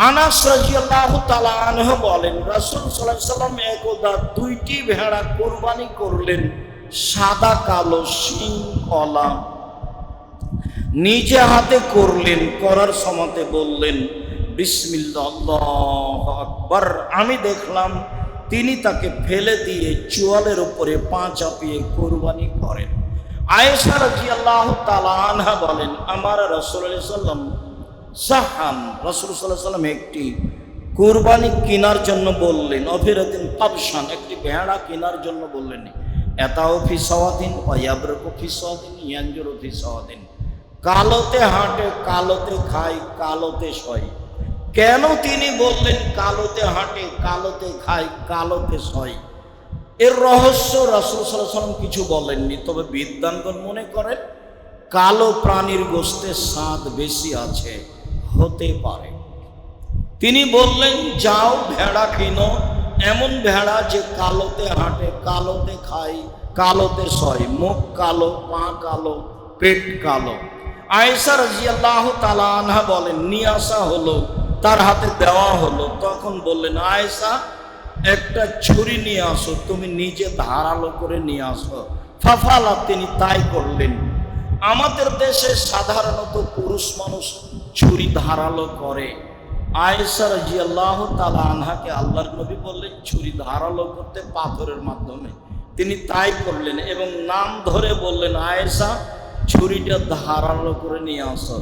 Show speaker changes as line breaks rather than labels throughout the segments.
আনাস রাদিয়াল্লাহু তাআলা আনহু বলেন, রাসূল সাল্লাল্লাহু আলাইহি ওয়াসাল্লাম একদা দুইটি ভেড়া কুরবানি করলেন, সাদা কালো শিং কলা। নিজে হাতে করলেন, করার সময়তে বললেন বিসমিল্লাহ আল্লাহু আকবার। আমি দেখলাম তিনি তাকে ফেলে দিয়ে চোয়ালের উপরে পা চাপিয়ে কুরবানি করেন। আয়েশা রাদিয়াল্লাহু তাআলা আনহা বলেন, আমার রাসূলুল্লাহ সাল্লাল্লাহু আলাইহি ওয়াসাল্লাম সাহাম, রাসূল সাল্লাল্লাহু আলাইহি ওয়াসাল্লাম একটি কুরবানি কেনার জন্য বললেন, অফিরাতিন কাবশান, একটি ভেড়া কেনার জন্য বললেন। এতাও ফি সাওয়াদিন ওয়া ইয়াবরকু ফি সাওয়াদিন ইয়ানজুরু ফি সাওয়াদিন। কালোতে হাঁটে, কালোতে খায়, কালোতে শয়। কেন তিনি বললেন কালোতে হাঁটে, কালোতে খায়, কালোতে শয়? এর রহস্য রাসূল সাল্লাল্লাহু আলাইহি ওয়াসাল্লাম কিছু বলেননি, তবে বিদ্বানগণ মনে করেন কালো প্রাণীর গোশতের স্বাদ বেশি আছে, হতে পারে। তিনি বললেন যাও ভেড়া কিনো, এমন ভেড়া যে কালোতে হাঁটে, কালোতে খায়, কালোতে শয়, মুখ কালো, পা কালো, পেট কালো। আয়েশা রাদিয়াল্লাহু তাআলা আনহা বলেন, নিয়ে আসা হলো, তার হাতে দেওয়া হলো। তখন বললেন, আয়েশা একটা ছুরি নিয়ে আসো, তুমি নিজে ধারালো করে নিয়ে আসো। ফাফালা, তিনি তাই করলেন। আমাদের দেশে সাধারণত পুরুষ মানুষ ছুরি ধারালো করে। আয়েশা রাদিয়াল্লাহু তাআলা আনহাকে আল্লাহর নবী বললেন ছুরি ধারালো করতে পাথরের মাধ্যমে, তিনি তাই করলেন এবং নাম ধরে বললেন, আয়েশা ছুরিটা ধারালো করে নিয়ে আসো।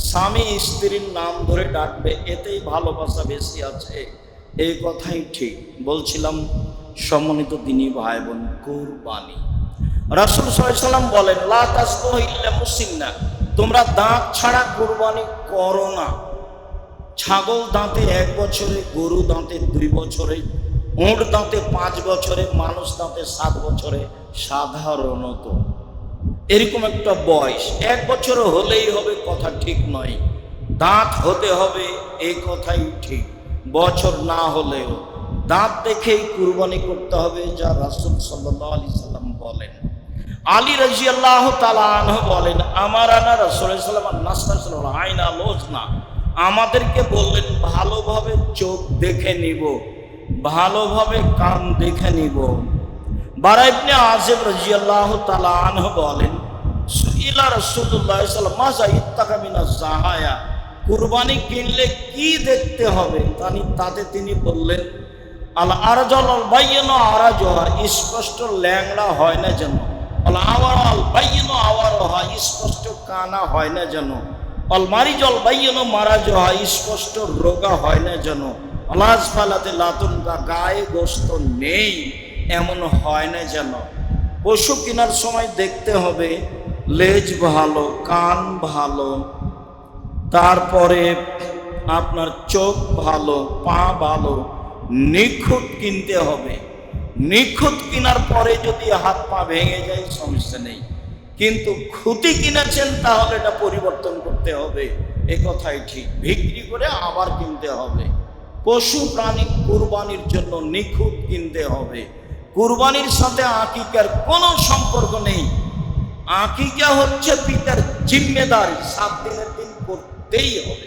স্বামী স্ত্রীর নাম ধরে ডাকবে, এতেই ভালোবাসা বেশি আছে, এই কথাই ঠিক। বলছিলাম সম্মানিত দিনী ভাই বোন, কুরবানি রাসূল সাল্লাল্লাহু আলাইহি ওয়াসাল্লাম বলেন, লা তাসবিহু ইল্লা মুসিন্না, তোমরা দাঁত ছাড়া কুরবানি করো না। ছাগল দাঁতে 1 বছরে, গরু দাঁতে 2 বছরে, উট দাঁতে 5 বছরে, মানুষ দাঁতে 7 বছরে, সাধারণত এরকম একটা বয়স। 1 বছর হলেই হবে কথা ঠিক নয়, দাঁত হতে হবে এই কথাই ঠিক। বছর না হলেও দাঁত দেখেই কুরবানি করতে হবে, যা রাসূল সাল্লাল্লাহু আলাইহি সাল্লাম বলেন। আলী রাদিয়াল্লাহু তাআলা আনহু বলেন, আমারানা রাসূলুল্লাহ সাল্লাল্লাহু আলাইহি ওয়াসাল্লাম আইনা লোজনা, আমাদেরকে বললেন ভালোভাবে চোখ দেখে নিব, ভালোভাবে কান দেখে নিব। বারা ইবনে আযিব রাদিয়াল্লাহু তাআলা আনহু বলেন, সুইলা রাসূলুল্লাহ সাল্লাল্লাহু আলাইহি ওয়াসাল্লাম মাযা ইত্তাকা মিনাজ যাহায়া, কুরবানি কিনলে কি দেখতে হবে? তাতে তিনি বললেন, আল আরজাল আল বাইয়িনু আরাজুহা, স্পষ্ট ল্যাংড়া হয় না যেন, আল আওয়ার আল বাইয়িনু আওয়ারুহা, স্পষ্ট কানা হয় না যেন, আল মারিজল বাইয়িনু মারাজুহা, স্পষ্ট রোগা হয় না যেন, আলাজ ফালাতে লাতুন, গায়ে গোশত নেই এমন হয় না যেন। পশু কেনার সময় দেখতে হবে লেজ ভালো, কান ভালো, তারপরে আপনার চোখ ভালো, পা ভালো, নিখুঁত কিনতে হবে। নিখুঁত কেনার পরে যদি হাত পা ভেঙে যায় সমস্যা নেই, কিন্তু খুঁতি কিনেছেন তাহলে এটা পরিবর্তন করতে হবে, এ কথাই ঠিক। বিক্রি করে আবার কিনতে হবে। পশু প্রাণী কুরবানির জন্য নিখুঁত কিনতে হবে। কুরবানির সাথে আকিকার কোনো সম্পর্ক নেই। আকিকা হচ্ছে পিতার জিম্মেদারি, 7 দিনের দিন করতেই হবে।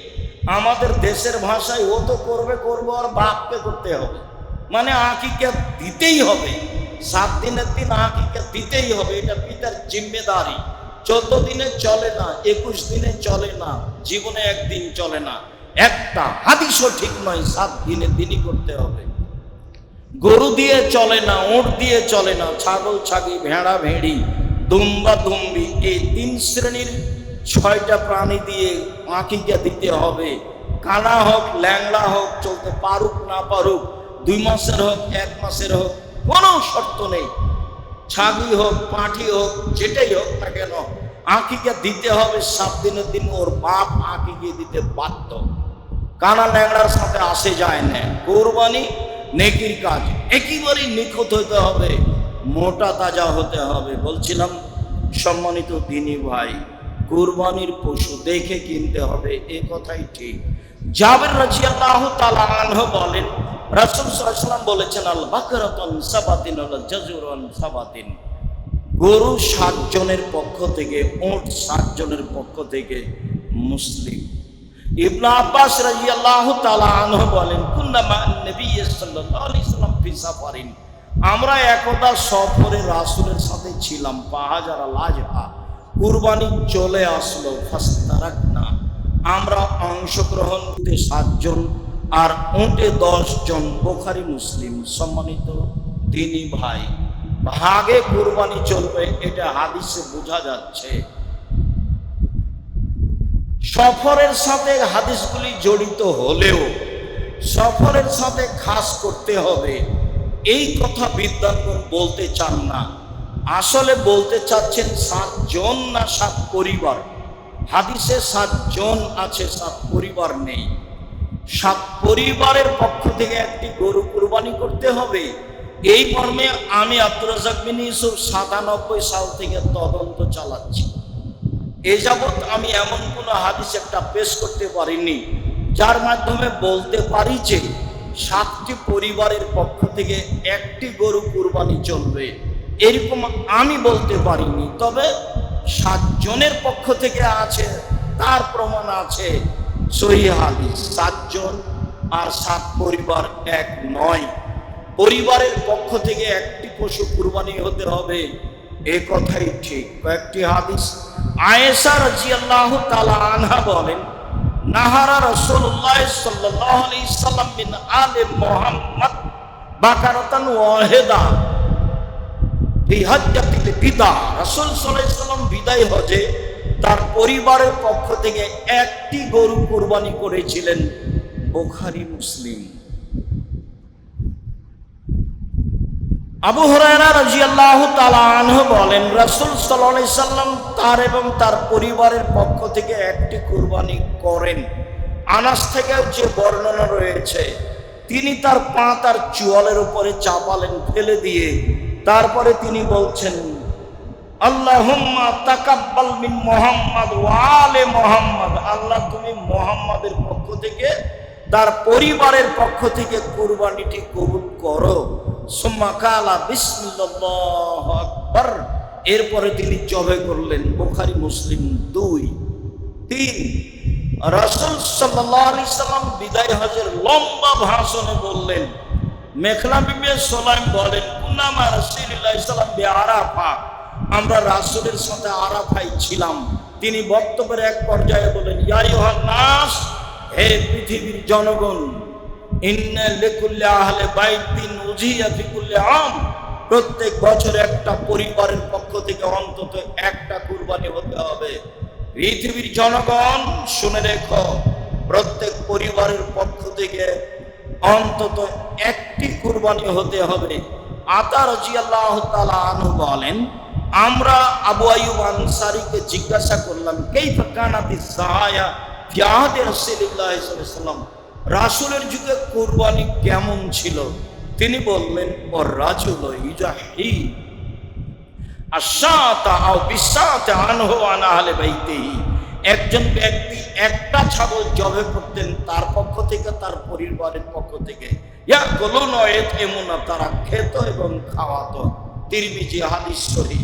আমাদের দেশের ভাষায় ও তো করবে আর বাপকে করতে হবে, মানে আকিকা দিতেই হবে। 7 দিনের দিন আকিকা দিতেই হবে, এটা পিতার জিম্মেদারি। 14 দিনে চলে না, 21 দিনে চলে না, জীবনে একদিন চলে না, একটা হাদিসও ঠিক নয়। 7 দিনের দিনই করতে হবে। গরু দিয়ে চলে না, উট দিয়ে চলে না, ছাগল ছাগি, ভেড়া ভেড়ি, দুম্বা দুম্বি, এই 3 শ্রেণীর 6টা প্রাণী দিয়ে আকিকা দিতে হবে। কানা হোক, ল্যাংড়া হোক, চলতে পারুক না পারুক, 2 মাসের হোক, 1 মাসের হোক, কোনো শর্ত নেই। ছাগি হোক, পাঁঠি হোক, যেটাই হোক না কেন আকিকা দিতে হবে। 7 দিনের দিন ওর বাপ আকিকা দিতে বাধ্য। কানা ল্যাংড়ার সাথে আসে যায় না। কুরবানি নেকির কাজ, একেবারেই নিখুঁত হতে হবে, মোটা তাজা হতে হবে। বলছিলাম সম্মানিত দিনী ভাই, কুরবানির পশু দেখে কিনতে হবে, এ কথাই ঠিক। জাবের রাদিয়াল্লাহু তাআলা আনহু বলেন, রাসূল সাল্লাল্লাহু আলাইহি ওয়াসাল্লাম বলেছেন, আল বাকরাতুন সাবাতিন আল জাজুরুন সাবাতিন, গরু 7 জনের পক্ষ থেকে, উট 7 জনের পক্ষ থেকে। মুসলিম। ইবনে আব্বাস রাদিয়াল্লাহু তাআলা আনহু বলেন, কুন্না মা নবী সাল্লাল্লাহু আলাইহি সাল্লাম ফি সাফারিন, আমরা একদা সফরে রাসূলের সাথে ছিলাম। ফাহাজার লাজহা, কুরবানি চলে আসলো। ফাস্তারাকনা, আমরা অংশগ্রহণ করতে 7 জন আর উটে 10 জন। বুখারী মুসলিম। সম্মানিত তিনি ভাই, ভাগে কুরবানি চলবে, এটা হাদিসে বোঝা যাচ্ছে। সফরের সাথে হাদিসগুলি জড়িত হলেও সফরের সাথে খাস করতে হবে এই কথা বিদ্যাঙ্গন বলতে চান না। আসলে বলতে চাচ্ছেন 7 জন না 7 পরিবার। হাদিসে 7 জন আছে, 7 পরিবার নেই। 7 পরিবারের পক্ষ থেকে একটি গরু কুরবানি করতে হবে, এই মর্মে আমি আব্দুর রাজ্জাক বিন ইউসুফ 97 সাল থেকে তদন্ত চালাচ্ছি। এ যাবৎ আমি এমন কোনো হাদিস একটা পেশ করতে পারিনি যার মাধ্যমে বলতে পারি যে 7টি পরিবারের পক্ষ থেকে একটি গরু কুরবানি চলবে, এরকম আমি বলতে পারিনি। তবে 7 জনের পক্ষ থেকে আছে, তার প্রমাণ আছে সহিহ হাদিস। 7 জন আর 7 পরিবার এক নয়। পরিবারের পক্ষ থেকে একটি পশু কুরবানি হতে হবে, এ কথাই ঠিক। কয়েকটি হাদিস। আয়েশা রাদিয়াল্লাহু তাআলা আনহা বলেন, নাহারা রাসূলুল্লাহ সাল্লাল্লাহু আলাইহি সাল্লাম মিন আলে মুহাম্মদ বাকারাতান ওয়াহিদা ফি হজ্জাতিল বিদা। রাসূল সাল্লাল্লাহু আলাইহি সাল্লাম বিদায় হজে তার পরিবারের পক্ষ থেকে একটি গরু কুরবানি করেছিলেন। বুখারী মুসলিম। আবু হুরায়রা রাদিয়াল্লাহু তাআলা আনহু বলেন, রাসূল সাল্লাল্লাহু আলাইহি সাল্লাম তার এবং তার পরিবারের পক্ষ থেকে একটি কুরবানি করেন। আনাস থেকে যে বর্ণনা রয়েছে, তিনি তার পা তার চোয়ালের উপরে চাপালেন ফেলে দিয়ে, তারপরে তিনি বলছেন, আল্লাহুম্মা তাকাব্বাল মিন মুহাম্মদ ওয়া আলে মুহাম্মদ, আল্লাহ তুমি মুহাম্মাদের পক্ষ থেকে, তার পরিবারের পক্ষ থেকে কুরবানিটি কবুল করো। সুম্মা কালা বিসমিল্লাহু আকবার, এরপরে তিনি জবে করলেন। বুখারী মুসলিম। 2, 3 রাসূল সাল্লাল্লাহু আলাইহি সাল্লাম বিদায় হজের লম্বা ভাষণে বললেন, মেখলা বিবি সুলাইম বলেন, কুনা মা রাসূলুল্লাহ সাল্লাল্লাহু আলাইহি সাল্লাম বিআরাফা, আমরা রাসূলের সাথে আরাফায় ছিলাম। তিনি বক্তব্যের এক পর্যায়ে বলেন, ইয়া আইয়ুহান নাস, হে পৃথিবীর জনগণ, ইন্না লিকুল্লি আহলি বাইতিন উযিয়া ফি কুল্লি আম, প্রত্যেক বছর একটা পরিবারের পক্ষ থেকে অন্তত একটা কুরবানি হতে হবে। পৃথিবীর জনগণ শুনে রেখো, প্রত্যেক পরিবারের পক্ষ থেকে অন্তত একটি কুরবানি হতে হবে। আতা রাদিয়াল্লাহু তাআলা আনহু বলেন, আমরা আবু আইয়ুব আনসারীকে জিজ্ঞাসা করলাম, কাইফা কানাতিস সাহায়া ফি আহদি রাসূলিল্লাহ সাল্লাল্লাহু আলাইহি ওয়াসাল্লাম, রাসূলের যুগে কুরবানি কেমন ছিল? তিনি বললেন, ওর রাজুল ইজাহি আশাতা আও বিসাতা আনহু আন আহলি বাইতিহি, একজন ব্যক্তি একটা ছাগল জবে করতেন তার পক্ষ থেকে, তার পরিবারের পক্ষ থেকে। ইয়াকুলুনা ইয়াতইমুনা, তারা খেত এবং খাওয়াতো। তিরমিজি হাদিস সহিহ।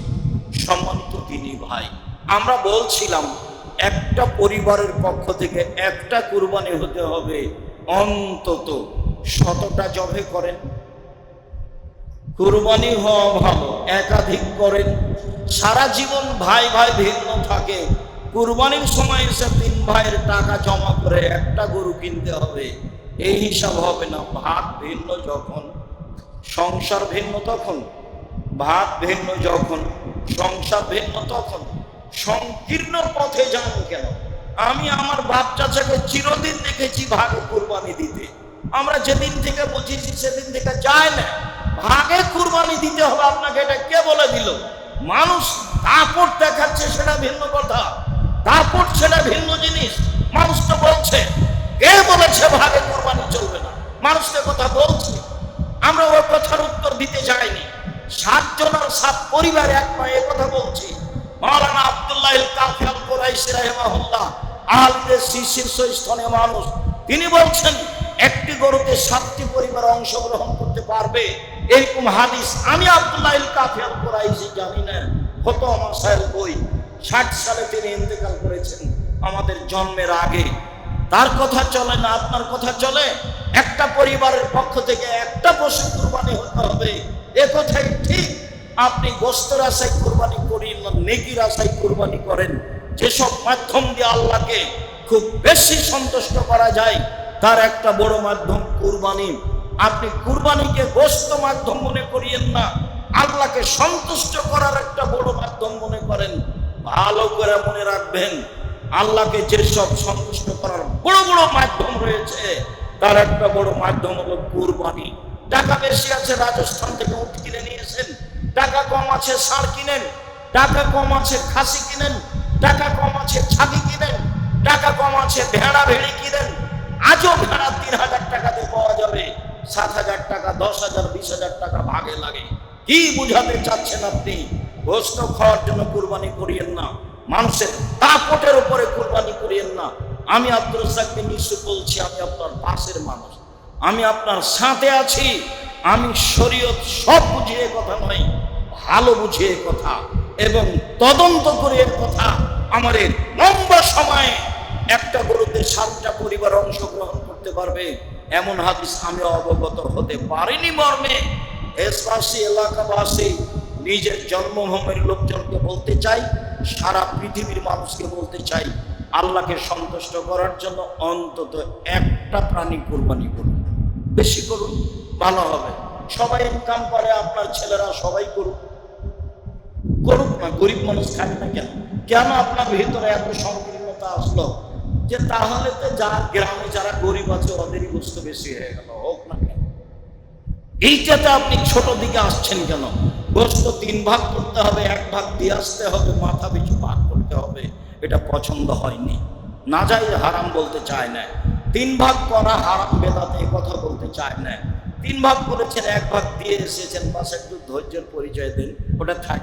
সম্মানিত তিনি ভাই, আমরা বলছিলাম একটা পরিবারের পক্ষ থেকে একটা কুরবানি হতে হবে, অন্তত 100টা জবে করেন। কুরবানি হওয়া ভালো, একাধিক করেন। সারা জীবন ভাই ভাই ভিন্ন থাকে, কুরবানির সময় এসে 3 ভাইয়ের টাকা জমা করে একটা গরু কিনতে হবে, এই হিসাব হবে না। ভাত ভিন্ন যখন, সংসার ভিন্ন তখন, ভাত ভিন্ন যখন, সংসার ভিন্ন তখন, সংকীর্ণ পথে যান কেন? আমি আমার বাপ চাচাকে চিরদিন দেখেছি ভাগে কুরবানি দিতে। আমরা যেদিন থেকে বুঝেছি সেদিন থেকে যায় না। ভাগে কুরবানি দিতে হবে আপনাকে, এটা কে বলে দিল? মানুষ দাপট দেখাচ্ছে, সেটা ভিন্ন কথা। দাপট সেটা ভিন্ন জিনিস। মানুষ তো বলছে, কে বলেছে ভাগে কুরবানি চলবে না? মানুষ তো কথা বলছে, আমরা ওই কথার উত্তর দিতে যাইনি। 7 জন আর 7 পরিবার এক নয়, এ কথা বলছি। মাওলানা আব্দুল্লাহ আল কাফি আল কুরাইশি রাহিমাহুল্লাহ, আহলে শীর্ষস্থানীয় মানুষ, তিনি বলছেন একটি গরুতে 7টি পরিবার অংশগ্রহণ করতে পারবে, এরকম হাদিস আমি আব্দুল্লাহ আল কাফি আল কুরাইশি জানি না। ফতোয়া মাসাইল বই, 60 সালে তিনি ইন্তেকাল করেছেন, আমাদের জন্মের আগে। তার কথা চলে না, আপনার কথা চলে? একটা পরিবারের পক্ষ থেকে একটা পশু কুরবানি হতে হবে, এ কথাই ঠিক। আপনি গোস্তের আশায় কুরবানি করেন না, নেকির আশায় কুরবানি করেন। যেসব মাধ্যম দিয়ে আল্লাহকে খুব বেশি সন্তুষ্ট করা যায় তার একটা বড় মাধ্যম কুরবানি। আপনি কুরবানিকে গোস্ত মাধ্যম মনে করিয়েন না, আল্লাহকে সন্তুষ্ট করার একটা বড় মাধ্যম মনে করেন। ভালো করে মনে রাখবেন, আল্লাহকে যেসব সন্তুষ্ট করার বড় বড় মাধ্যম রয়েছে তার একটা বড় মাধ্যম হলো কুরবানি। টাকা বেশি আছে, রাজস্থান থেকে উট কিনে নিয়েছেন। টাকা কম আছে, ষাঁড় কিনেন। টাকা কম আছে, খাসি কিনেন। টাকা কম আছে, ছাগি কিনেন। টাকা কম আছে, ভেড়া ভেড়ি কিনেন। আজও ভেড়া 3,000 টাকাতে পাওয়া যাবে, 7,000 টাকা, 10,000, 20,000 টাকা ভাগে লাগে। কি বুঝাতে চাচ্ছেন আপনি? গোস্ত খাওয়ার জন্য কুরবানি করিয়েন না, মানুষের দাপটের উপরে কুরবানি করিয়েন না। আমি আব্দুর রাজ্জাক বিন ইউসুফ বলছি, আমি আপনার পাশের মানুষ, আমি আপনার সাথে আছি। আমি শরীয়ত সব বুঝিয়ে কথা নয়, ভালো বুঝিয়ে কথা এবং তদন্ত করে কথা। আমার এই লম্বা সময়ে একটা গরুতে 7টা পরিবার অংশগ্রহণ করতে পারবে এমন হাদিস আমি অবগত হতে পারিনি। মর্মে দেশবাসী, এলাকাবাসী, নিজের জন্মভূমির লোকজনকে বলতে চাই, সারা পৃথিবীর মানুষকে বলতে চাই, আল্লাহকে সন্তুষ্ট করার জন্য অন্তত একটা প্রাণী কুরবানি করুন, বেশি করুন, ভালো হবে। সবাই ইনকাম করে, আপনার ছেলেরা সবাই করুক, করুক না। গরিব মানুষ খাবে না কেন? কেন আপনার ভিতরে এত সংকীর্ণতা আসলো যে তাহলে তো যার গ্রামে যারা গরিব আছে ওদেরই গোস্ত বেশি হয়ে গেল, হোক না কেন? এইটাতে আপনি ছোট দিকে আসছেন কেন? গোস্ত 3 ভাগ করতে হবে, 1 ভাগ দিয়ে আসতে হবে, মাথা পিছু ভাগ করতে হবে, এটা পছন্দ হয়নি। না যাই হারাম বলতে চায় না, 3 ভাগ করা হারাম বেদাতে কথা বলতে চায় না। 3 ভাগ করেছেন, 1 ভাগ দিয়ে এসেছেন, বাস একটু ধৈর্যের পরিচয় দিন, ওটা থাক।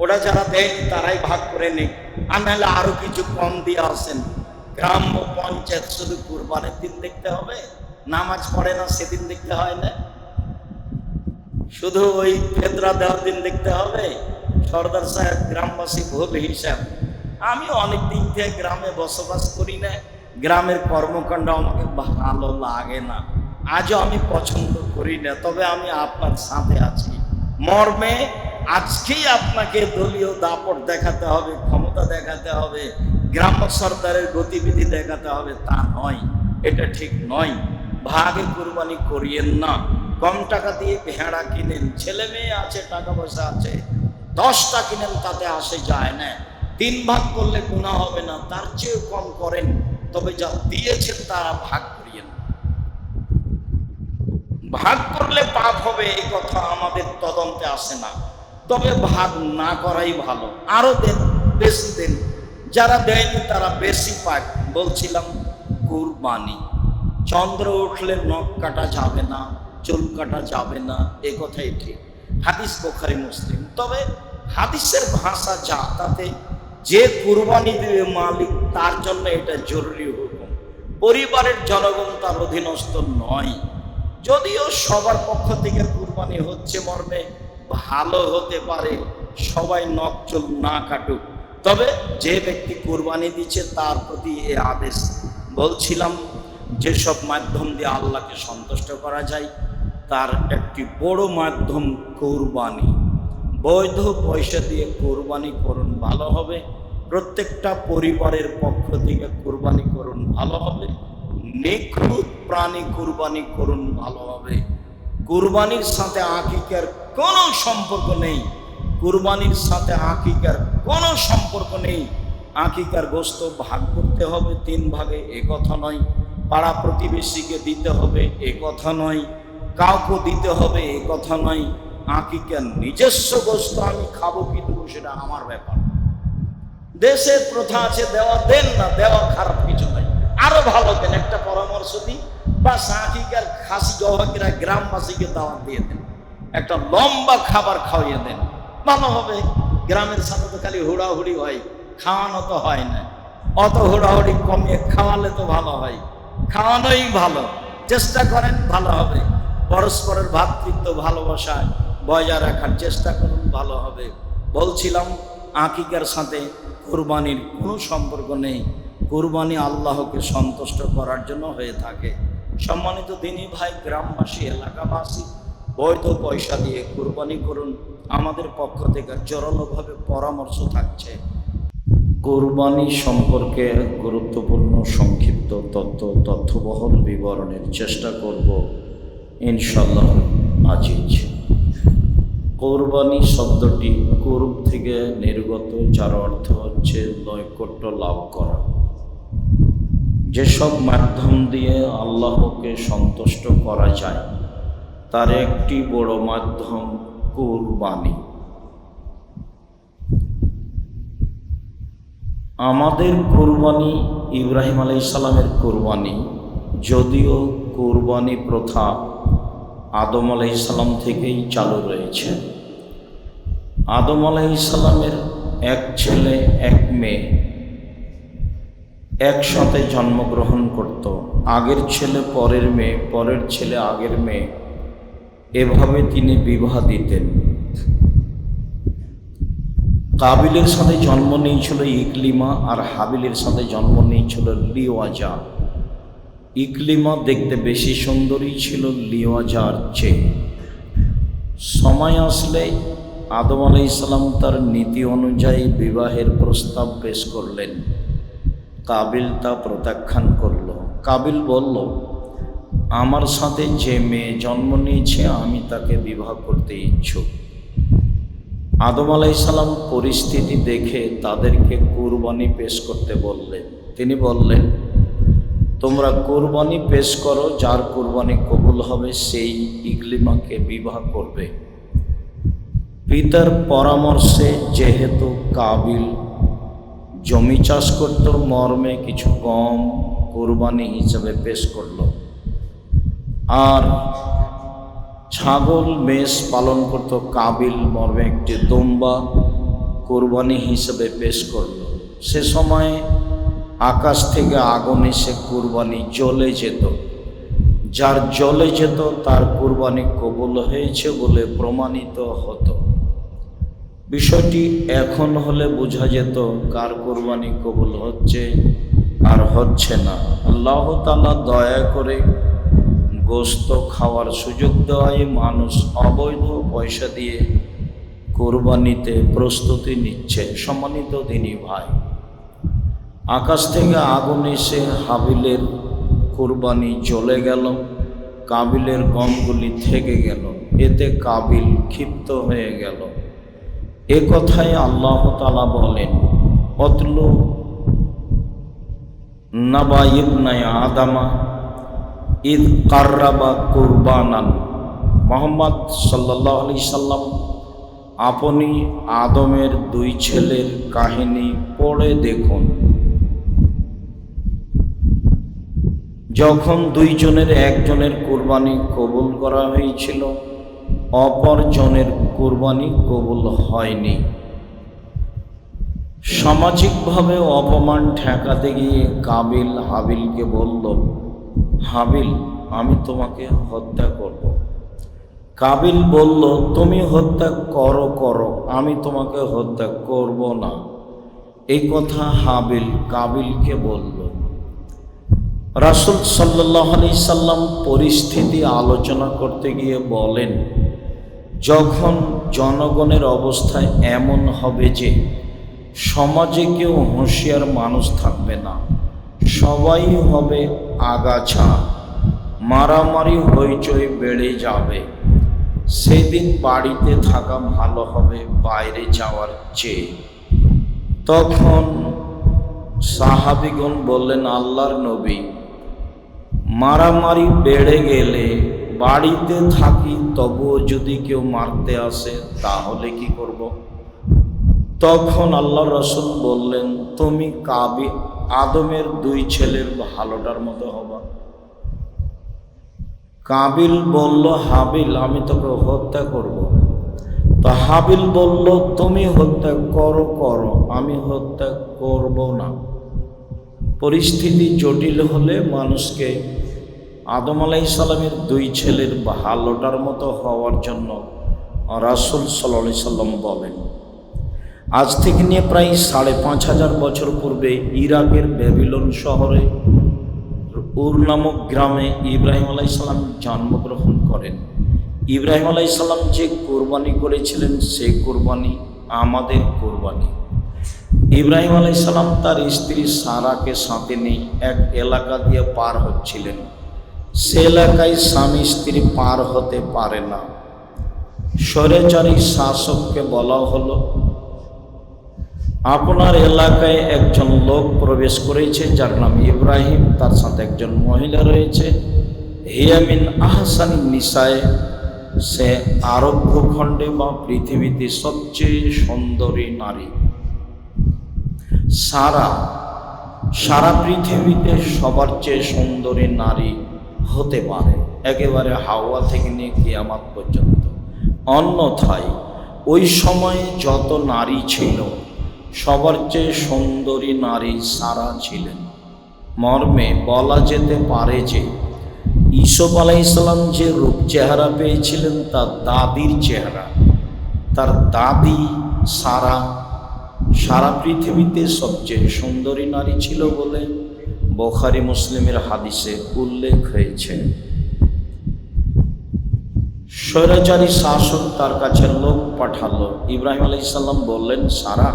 ওরা যারা দেন তারাই ভাগ করে নেই, আর নাহলে আরো কিছু কম দিয়ে আসেন। গ্রাম্য পঞ্চায়েত শুধু কুরবানির দিন দেখতে হবে, নামাজ পড়ে না সেদিন দেখতে হয় না, শুধু ওই ফেতরা দেওয়ার দিন দেখতে হবে। সর্দার সাহেব, গ্রামবাসী ভুল হিসাব। আমি অনেক দিন থেকে গ্রামে বসবাস করি না, গ্রামের কর্মকাণ্ড আমাকে ভালো লাগে না, আজও আমি পছন্দ করি না। তবে আমি আপনার সাথে আছি মর্মে। আজকেই আপনাকে দলীয় দাপট দেখাতে হবে, ক্ষমতা দেখাতে হবে, গ্রাম্য সরকারের গতিবিধি দেখাতে হবে, তা নয়, এটা ঠিক নয়। ভাগে কুরবানি করিয়েন না। কম টাকা দিয়ে ভেড়া কিনেন, ছেলে মেয়ে আছে, টাকা পয়সা আছে, 10টা কিনেন, তাতে আসে যায় না। 3 ভাগ করলে গুনাহ হবে না, তার চেয়ে কম করেন, তবে যা দিয়েছেন তারা ভাগ করিয়েন। ভাগ করলে পাপ হবে এই কথা আমাদের তদন্তে আসে না, তবে ভাগ না করাই ভালো। আরো দেন, বেশি দেন, যারা দেয়নি তারা বেশি পাক। বলছিলাম কুরবানি, চন্দ্র উঠলে নখ কাটা যাবে না, চুল কাটা যাবে না, এ কথাই ঠিক। হাদিস বুখারী মুসলিম। তবে হাদিসের ভাষা যা, তাতে যে কুরবানি দিবে মালিক তার জন্য এটা জরুরি হুকুম, পরিবারের জনগণ তার অধীনস্থ নয়। যদিও সবার পক্ষ থেকে কুরবানি হচ্ছে মর্মে ভালো হতে পারে সবাই নখ চুল না কাটুক, তবে যে ব্যক্তি কুরবানি দিচ্ছে তার প্রতি এ আদেশ। বলছিলাম যেসব মাধ্যম দিয়ে আল্লাহকে সন্তুষ্ট করা যায় তার একটি বড় মাধ্যম কুরবানি। বৈধ পয়সা দিয়ে কুরবানি করুন, ভালো হবে। প্রত্যেকটা পরিবারের পক্ষ থেকে কুরবানি করুন, ভালো হবে। নিখুঁত প্রাণী কুরবানি করুন, ভালো হবে। কুরবানির সাথে আকিকার কোনো সম্পর্ক নেই, কুরবানির সাথে আকিকার কোনো সম্পর্ক নেই। আকিকার গোশত ভাগ করতে হবে 3 ভাগে, এ কথা নয়। পাড়া প্রতিবেশীকে দিতে হবে, এ কথা নয়। কাউকে দিতে হবে, এ কথা নয়। আকিকার নিজস্ব গোশত আমি খাবো কি দেবো সেটা আমার ব্যাপার। দেশের প্রথা আছে দেওয়া, দেন না, দেওয়া খারাপ কিছু নয়, আরো ভালো দেন। একটা পরামর্শ দিই, বা আকিকার খাসি জবাকিরা গ্রামবাসীকে দাওয়াত দিয়ে দেন, একটা লম্বা খাবার খাওয়িয়ে দেন, ভালো হবে। গ্রামের সাথে তো খালি হুড়াহুড়ি হয়, খাওয়ানো তো হয় না। অত হুড়াহুড়ি কমিয়ে খাওয়ালে তো ভালো হয়, খাওয়ানোই ভালো। চেষ্টা করেন, ভালো হবে। পরস্পরের ভ্রাতৃত্ব ভালোবাসা বজায় রাখার চেষ্টা করুন, ভালো হবে। বলছিলাম আকিকার সাথে কুরবানির কোনো সম্পর্ক নেই। কুরবানি আল্লাহকে সন্তুষ্ট করার জন্য হয়ে থাকে। সম্মানিত দিনী ভাই, গ্রামবাসী, এলাকাবাসী, বৈধ পয়সা দিয়ে কুরবানি করুন। আমাদের পক্ষ থেকে জোরালোভাবে পরামর্শ থাকছে। কুরবানি সম্পর্কে গুরুত্বপূর্ণ সংক্ষিপ্ত তথ্যবহুল বিবরণের চেষ্টা করব ইনশাআল্লাহ আজিজ। কুরবানি শব্দটি কুরব থেকে নির্গত, যার অর্থ হচ্ছে নৈকট্য লাভ করা। যেসব মাধ্যম দিয়ে আল্লাহকে সন্তুষ্ট করা যায় তার একটি বড় মাধ্যম কুরবানি। আমাদের কুরবানি ইব্রাহিম আলাইহিস সালামের কুরবানি, যদিও কুরবানি প্রথা আদম আলাইহিস সালাম থেকেই চালু রয়েছে। আদম আলাইহিস সালামের এক ছেলে এক মেয়ে একসাথে জন্মগ্রহণ করত। আগের ছেলে পরের মেয়ে, পরের ছেলে আগের মেয়ে, এভাবে তিনি বিবাহ দিতেন। কাবিলের সাথে জন্ম নিয়েছিল ইকলিমা, আর হাবিলের সাথে জন্ম নিয়েছিল লিওয়াজা। ইকলিমা দেখতে বেশি সুন্দরী ছিল লিওয়াজার চেয়ে। সময় আসলে আদম আলাইহিস সালাম তার নীতি অনুযায়ী বিবাহের প্রস্তাব পেশ করলেন। কাবিল তা প্রত্যাখ্যান করল। কাবিল বলল, আমার সাথে যে মেয়ে জন্ম নিয়েছে আমি তাকে বিবাহ করতে ইচ্ছুক। আদম আলাইহিস সালাম পরিস্থিতি দেখে তাদেরকে কুরবানি পেশ করতে বললেন। তিনি বললেন, তোমরা কুরবানি পেশ করো, যার কুরবানি কবুল হবে সেই ইকলিমাকে বিবাহ করবে। পিতার পরামর্শে যেহেতু কাবিল জমি চাষ করত, মর্মে কিছু কম কুরবানি হিসেবে পেশ করল, আর ছাগল মেষ পালন করত কাবিল, মর্মে একটি দুম্বা কুরবানি হিসেবে পেশ করল। সে সময় আকাশ থেকে আগুন এসে কুরবানি জ্বলে যেত। যার জ্বলে যেত তার কুরবানি কবুল হয়েছে বলে প্রমাণিত হতো। বিষয়টি এখন হলে বোঝা যেত কার কুরবানি কবুল হচ্ছে আর হচ্ছে না। আল্লাহ তাআলা দয়া করে গোশত খাওয়ার সুযোগ দেওয়ায় মানুষ অবৈধ পয়সা দিয়ে কুরবানিতে প্রস্তুতি নিচ্ছে। সম্মানিত দিনী ভাই, আকাশ থেকে আগুন এসে হাবিলের কুরবানি জ্বলে গেল, কাবিলের গমগুলি থেকে গেল। এতে কাবিল ক্ষিপ্ত হয়ে গেল। এ কথায় আল্লাহ তাআলা বলেন, অতলু নাবা ইবনাই আদামা ইদ কাররাবা কুরবানান। মুহাম্মদ সাল্লাল্লাহু আলাইহি সাল্লাম আপনি আদমের দুই ছেলের কাহিনী পড়ে দেখুন। যখন দুইজনের একজনের কুরবানি কবুল করা হয়েছিল, অপরজনের কুরবানি কবুল হয়নি। সামাজিকভাবে অপমান ঠেকাতে গিয়ে কাবিল হাবিলকে বলল, হাবিল, আমি তোমাকে হত্যা করব। কাবিল বলল, তুমি হত্যা করো, আমি তোমাকে হত্যা করব না। এই কথা হাবিল কাবিলকে বলল। রাসূল সাল্লাল্লাহু আলাইহি সাল্লাম পরিস্থিতি আলোচনা করতে গিয়ে বলেন, যখন জনগণের অবস্থা এমন হবে যে সমাজে কেউ হুঁশিয়ার মানুষ থাকবে না, সবাই হবে আগাছা, মারামারি হইচই বেড়ে যাবে, সেদিন বাড়িতে থাকা ভালো হবে বাইরে যাওয়ার চেয়ে। তখন সাহাবীগণ বললেন, আল্লাহর নবী, মারামারি বেড়ে গেলে বাড়িতে থাকি, তবুও যদি কেউ মারতে আসে তাহলে কি করব? তখন আল্লাহ রাসূল বললেন, তুমি আদমের দুই ছেলের ভালোটার মতো হবা। কাবিল বলল, হাবিল, আমি তোকে হত্যা করব। তো হাবিল বলল, তুমি হত্যা করো, আমি হত্যা করব না। পরিস্থিতি জটিল হলে মানুষকে আদম আলাইহিস সালামের দুই ছেলের ভালোটার মতো হওয়ার জন্য রাসূল সাল্লাল্লাহু আলাইহি সাল্লাম বলেন। আজ থেকে নিয়ে প্রায় ৫,৫০০ বছর পূর্বে ইরাকের ব্যাবিলন শহরে উর নামক গ্রামে ইব্রাহিম আলাইহিসসালাম জন্মগ্রহণ করেন। ইব্রাহিম আলাইহিসসালাম যে কোরবানি করেছিলেন সেই কোরবানি আমাদের কোরবানি। ইব্রাহিম আলাইহিসসালাম তার স্ত্রী সারাকে সাথে নিয়ে এক এলাকা দিয়ে পার হচ্ছিলেন। সে এলাকায় স্বামী স্ত্রী পার হতে পারে না। স্বৈরাচারী শাসককে বলা হলো, আপনার এলাকায় একজন লোক প্রবেশ করেছে যার নাম ইব্রাহিম, তার সাথে একজন মহিলা রয়েছে, হিয়ামিন আহসানি নিসায়ে, সে আরব ভূখণ্ডে বা পৃথিবীতে সবচেয়ে সুন্দরী নারী। সারা পৃথিবীতে সবার চেয়ে সুন্দরী নারী হতে পারে, একেবারে হাওয়া থেকে নিয়ে কিয়ামত পর্যন্ত। অন্যথায় ওই সময়ে যত নারী ছিল সবার চেয়ে সুন্দরী নারী সারা ছিলেন। মর্মে বলা যেতে পারে যে ইউসুফ আলাইহিসসালাম যে রূপ চেহারা পেয়েছিলেন তার দাদির চেহারা, তার দাদি সারা পৃথিবীতে সবচেয়ে সুন্দরী নারী ছিল বলে বুখারী মুসলিমের হাদিসে উল্লেখ হয়েছে। স্বৈরাচারী শাসক তার কাছে লোক পাঠালো। ইব্রাহিম আলাইহিসসালাম বললেন, সারা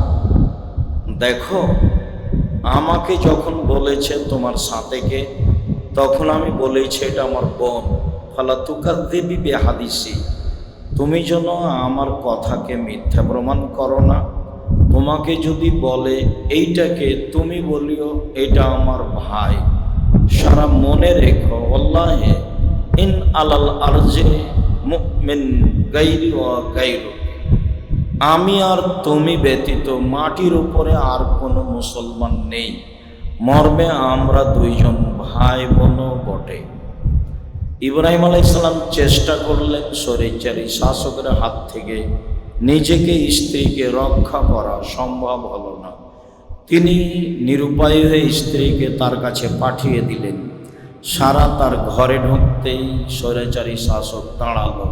দেখো, আমাকে যখন বলেছে তোমার সাথেকে, তখন আমি বলেছি এটা আমার বোন। ফালা তুকাযযিবি বিহাদিসি, তুমি যেন আমার কথাকে মিথ্যা প্রমাণ করো না। তোমাকে যদি বলে এইটাকে, তুমি বলিও এটা আমার ভাই। সারা মনে রেখো, আল্লাহে ইন আলাল আরজে মুমিন গায়রি ওয়া গায়রু, আমি আর তুমি ব্যতীত মাটির উপরে আর কোনো মুসলমান নেই। মর্মে আমরা দুইজন ভাই বোন বটে। ইব্রাহিম আলাইহিসসালাম চেষ্টা করলেন স্বৈরাচারী শাসকের হাত থেকে নিজেকে স্ত্রীকে রক্ষা করা, সম্ভব হলো না। তিনি নিরুপায় হয়ে স্ত্রীকে তার কাছে পাঠিয়ে দিলেন। সারা তার ঘরে ঢুকতেই স্বৈরাচারী শাসক দাঁড়ালো,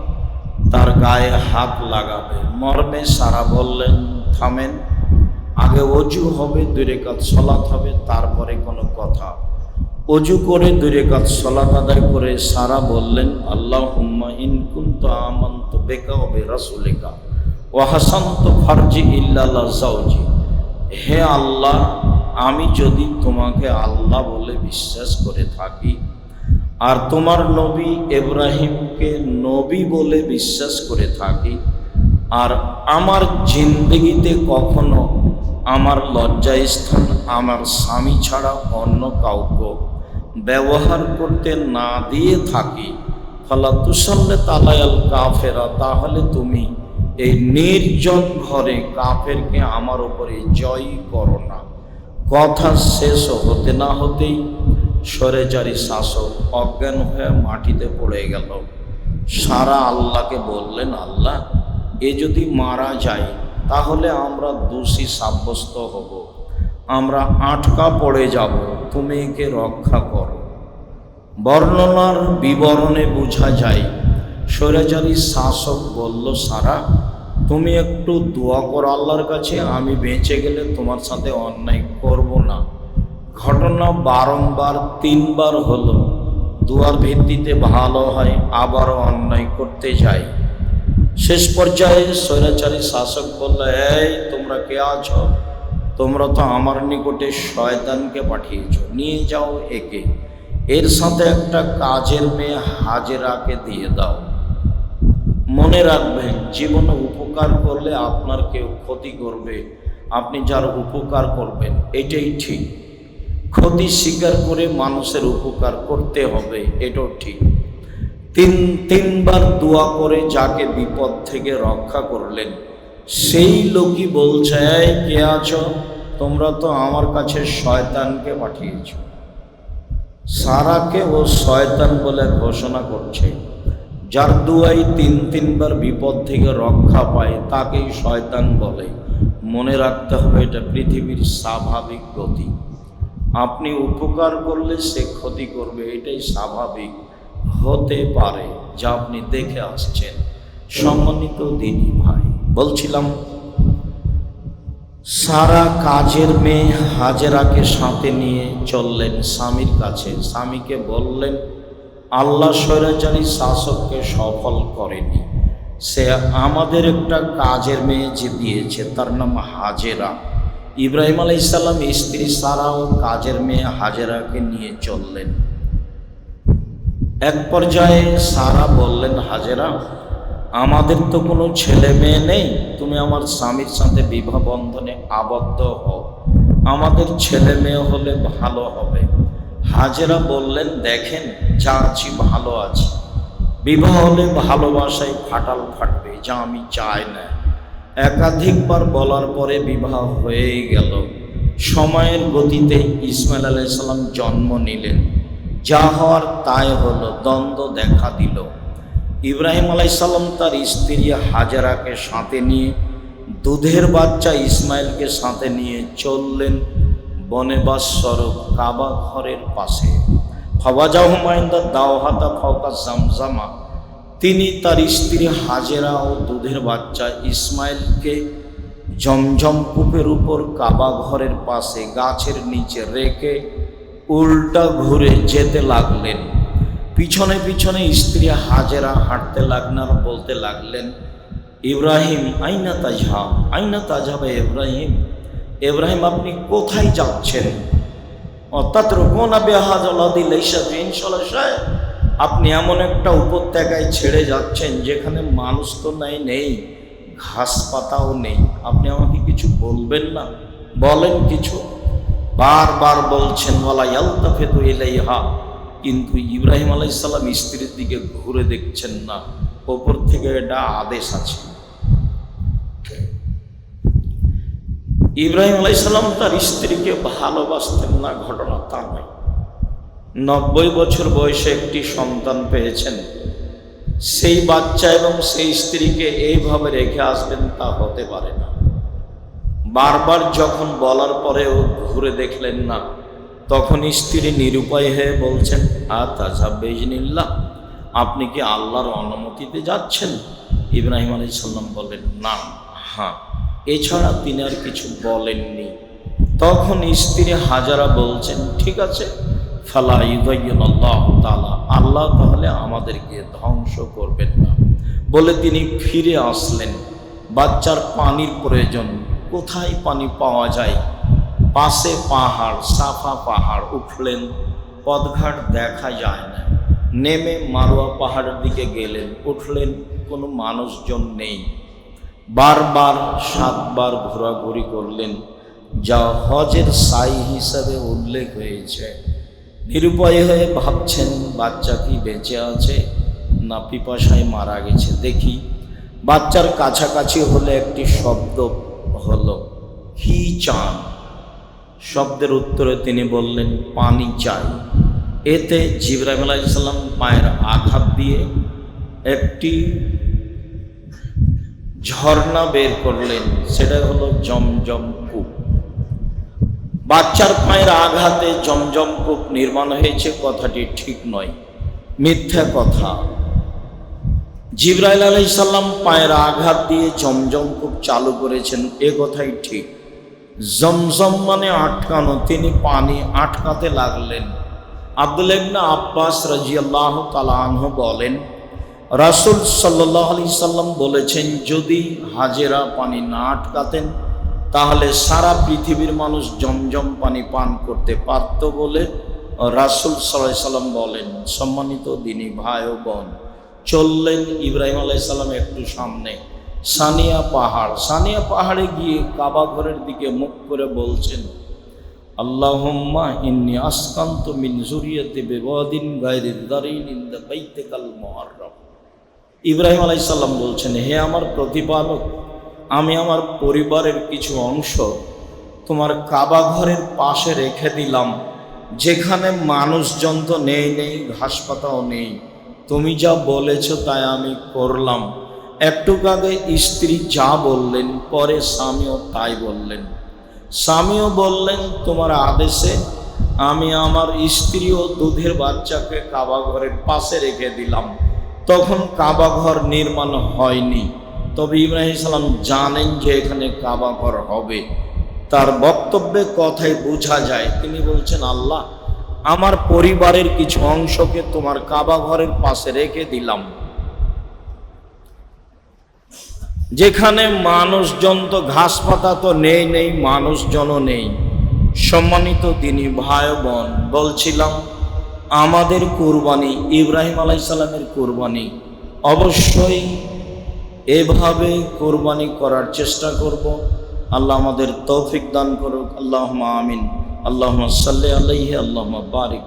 তার গায়ে হাত লাগাবে। মর্মে সারা বললেন, থামেন, আগে অজু হবে, 2 রাকাত সালাত হবে, তারপরে কোনো কথা। অজু করে 2 রাকাত সালাত আদায় করে সারা বললেন, আল্লাহুম্মা ইন কুনতু আমানতু বিকা ওয়া বিরাসূলিকা ওয়া হাসানতু ফারজি ইল্লা লা যাওজি, হে আল্লাহ, আমি যদি তোমাকে আল্লাহ বলে বিশ্বাস করে থাকি আর তোমার নবী ইব্রাহিমকে নবী বলে বিশ্বাস করে থাকি, আর আমার জিন্দগিতে কখনো আমার লজ্জাস্থান আমার স্বামী ছাড়া অন্য কাউকে ব্যবহার করতে না দিয়ে থাকি, ফালা তুসাল্লিত আলায়াল কাফেরা, তাহলে তুমি এই নির্জন ঘরে কাফেরকে আমার উপরে জয় করো না। কথা শেষ হতে না হতেই স্বৈরাচারী শাসক অজ্ঞান হয়ে মাটিতে পড়ে গেল। সারা আল্লাহকে বললেন, আল্লাহ, এ যদি মারা যায় তাহলে আমরা দোষী সাব্যস্ত হব, আমরা আটকা পড়ে যাব, তুমি একে রক্ষা করো। বর্ণনার বিবরণে বোঝা যায় স্বৈরাচারী শাসক বলল, সারা তুমি একটু দোয়া করো আল্লাহর কাছে, আমি বেঁচে গেলে তোমার সাথে অন্যায় করব না। ঘটনা বারংবার 3 বার হলো। দোয়ার ভিত্তিতে ভালো হয়, আবারও অন্যায় করতে যায়। শেষ পর্যায়ে স্বৈরাচারী শাসক বলল, এই তোমরা কে আছো? তোমরা তো আমার নিকটে শয়তানকে পাঠিয়েছ, নিয়ে যাও একে, এর সাথে একটা কাজের মেয়ে হাজেরাকে দিয়ে দাও। মনে রাখবেন, জীবনে উপকার করলে আপনার কেউ ক্ষতি করবে, আপনি যার উপকার করবেন এটাই ঠিক। ক্ষতি স্বীকার করে মানুষের উপকার করতে হবে, এটাও ঠিক। 3 বার দোয়া করে যাকে বিপদ থেকে রক্ষা করলেন, সেই লোকই বলছে, এই কে আছো? তোমরা তো আমার কাছে শয়তানকে পাঠিয়েছ। সারাকে ও শয়তান বলে ঘোষণা করছে। যার দুয়াই 3 বার বিপদ থেকে রক্ষা পায় তাকেই শয়তান বলে। মনে রাখতে হবে, এটা পৃথিবীর স্বাভাবিক গতি। আপনি উপকার করলে সে ক্ষতি করবে, এটাই স্বাভাবিক হতে পারে, যা আপনি দেখে আসছেন। সম্মানিত দিনী ভাই, বলছিলাম সারা কাজের মেয়ে হাজেরাকে সাথে নিয়ে চললেন স্বামীর কাছে। স্বামীকে বললেন, আল্লাহ স্বৈরাচারী শাসককে সফল করেনি, সে আমাদের একটা কাজের মেয়ে যে দিয়েছে, তার নাম হাজেরা। ইব্রাহিম আলাইহিস সালাম স্ত্রী সারা ও কাজের মেয়ে হাজেরাকে নিয়ে চললেন। এক পর্যায়ে সারা বললেন, হাজেরা, আমাদের তো কোনো ছেলে মেয়ে নেই, তুমি আমার স্বামীর সাথে বিবাহ বন্ধনে আবদ্ধ হও, আমাদের ছেলে মেয়ে হলে ভালো হবে। হাজেরা বললেন, দেখেন, যা আছি ভালো আছি, বিবাহ হলে ভালোবাসায় ফাটাল ফাটবে, যা আমি চাই না। একাধিকবার বলার পরে বিবাহ হয়েই গেল। সময়ের গতিতে ইসমাইল আলাইহিস সালাম জন্ম নিলেন। যা হওয়ার তাই হলো, দ্বন্দ্ব দেখা দিল। ইব্রাহিম আলাইহিস সালাম তার স্ত্রী হাজেরাকে সাথে নিয়ে, দুধের বাচ্চা ইসমাইলকে সাথে নিয়ে চললেন বনেবাস স্বরূপ কাবা ঘরের পাশে। ফাওয়াজাহুমাইন্দা দাওহাতা ফাওকা জামজামা, তিনি তার স্ত্রী হাজেরা ও দুধের বাচ্চা ইসমাইলকে জমজম কূপের উপর কাবা ঘরের পাশে গাছের নিচে রেখে উল্টা ঘুরে যেতে লাগলেন। পিছনে পিছনে স্ত্রী হাজেরা হাঁটতে লাগলেন আর বলতে লাগলেন, ইব্রাহিম আইনা তাজহা, আইনা তাজহাবে ইব্রাহিম, ইব্রাহিম আপনি কোথায় যাচ্ছেন? অর্থাৎ রোকনা বেহাজলাদি লেসা বিনশলাশায়, আপনি এমন একটা উপত্যকায় ছেড়ে যাচ্ছেন যেখানে মানুষ তো নেই, ঘাস পাতাও নেই, আপনি আমাকে কিছু বলবেন না? বলেন কিছু। বারবার বলছেন, ওয়ালা ইয়ালতাফিতু ইলাইহা, কিন্তু ইব্রাহিম আলাইহিস সালাম স্ত্রীর দিকে ঘুরে দেখছেন না। ওপর থেকে এটা আদেশ আছে। ইব্রাহিম আলাইহিস সালাম তার স্ত্রীকে ভালোবাসতেন না, ঘটনা তা নয়। 90 বছর বয়সে একটি সন্তান পেয়েছেন, সেই বাচ্চা এবং সেই স্ত্রীকে এইভাবে রেখে আসবেন, তা হতে পারে না। বারবার যখন বলার পরেও ঘুরে দেখলেন না, তখন স্ত্রী নিরুপায় হয়ে বলছেন, আতাজাব বিইজনিল্লাহ, আপনি কি আল্লাহর অনুমতিতে যাচ্ছেন? ইব্রাহিম আলাইহিস সালাম বলেন, না, হ্যাঁ, এছাড়া তিনি আর কিছু বলেননি। তখন স্ত্রী হাজারা বলছেন, ঠিক আছে, ফালা ইউযায়্যিনাল্লাহু তাআলা, আল্লাহ তাহলে আমাদেরকে ধ্বংস করবেন না বলে তিনি ফিরে আসলেন। বাচ্চার পানির প্রয়োজন, কোথায় পানি পাওয়া যায়? পাশে পাহাড়, সাফা পাহাড়। উঠলেন, পথঘাট দেখা যায় না। নেমে মারোয়া পাহাড়ের দিকে গেলেন, উঠলেন, কোনো মানুষজন নেই। বারবার 7 বার ঘোরাঘুরি করলেন, যা হজের সাই হিসাবে উল্লেখ হয়েছে। নিরুপায় হয়ে ভাবছেন, বাচ্চা কি বেঁচে আছে না পিপাসায় মারা গেছে। দেখি। বাচ্চার কাছাকাছি হলে একটি শব্দ হলো, কি চান? শব্দের উত্তরে তিনি বললেন, পানি চাই। এতে জিবরাইল আলাইহিস সালাম পায়ের আঘাত দিয়ে একটি ঝর্ণা বের করলেন, সেটা হলো জমজম কূপ। বাচ্চার পায়ের আঘাতে জমজম কূপ নির্মাণ হয়েছে, কথাটি ঠিক নয়, মিথ্যা কথা। জিবরাইল আলাইহিস সালাম পায়ের আঘাত দিয়ে জমজম কূপ চালু করেছেন, এ কথাই ঠিক। জমজম মানে আটকানো, তিনি পানি আটকাতে লাগলেন। আব্দুল্লাহ ইবনে আব্বাস রাদিয়াল্লাহু তাআলা আনহু বলেন, রাসূল সাল্লাল্লাহু আলাইহি সাল্লাম বলেছেন, যদি হাজেরা পানি না আটকাতেন তাহলে সারা পৃথিবীর মানুষ জমজম পানি পান করতে পারত বলে রাসূল সাল্লাল্লাহু আলাইহি সাল্লাম বলেন। সম্মানিত দিনী ভাই ও বোন, চললেন ইব্রাহিম আলাইহিস সালাম একটু সামনে, সানিয়া পাহাড়। সানিয়া পাহাড়ে গিয়ে কাবা ঘরের দিকে মুখ করে বলছেন, আল্লাহুম্মা ইন্নী আসকানতু মিন যুররিয়াতি বিওয়াদিন গায়রি যারিন ইনদা বাইতিকাল মুহাররাম। ইব্রাহিম আলাইহিস সালাম বলছেন, হে আমার প্রতিপালক, আমি আমার পরিবারের কিছু অংশ তোমার কাবা ঘরের পাশে রেখে দিলাম, যেখানে মানুষজন তো নেই, ঘাস পাতাও নেই। তুমি যা বলেছো তাই আমি করলাম। একটু আগে স্ত্রী যা বললেন, পরে স্বামীও তাই বললেন। স্বামীও বললেন, তোমার আদেশে আমি আমার স্ত্রী ও দুধের বাচ্চাকে কাবা ঘরের পাশে রেখে দিলাম। তখন কাবা ঘর নির্মাণ হয়নি, তবে ইব্রাহিম সালাম জানেন যে এখানে কাবা ঘর হবে, তার বক্তব্যে কথায় বোঝা যায় তিনি বলছেন, আল্লাহ আমার পরিবারের কিছু অংশকে তোমার কাবা ঘরের পাশে রেখে দিলাম, যেখানে মানুষজন তো ঘাস পাতা তো নেই মানুষজনও নেই। সম্মানিত দিনী ভাই বোন, বলছিলাম আমাদের কুরবানি ইব্রাহিম আলাইহিস সালামের কুরবানি, অবশ্যই এভাবে কুরবানি করার চেষ্টা করব। আল্লাহ আমাদের তৌফিক দান করুক। আল্লাহুম্মা আমিন। আল্লাহুম্মা সাল্লি আলাইহি, আল্লাহুম্মা বারিক।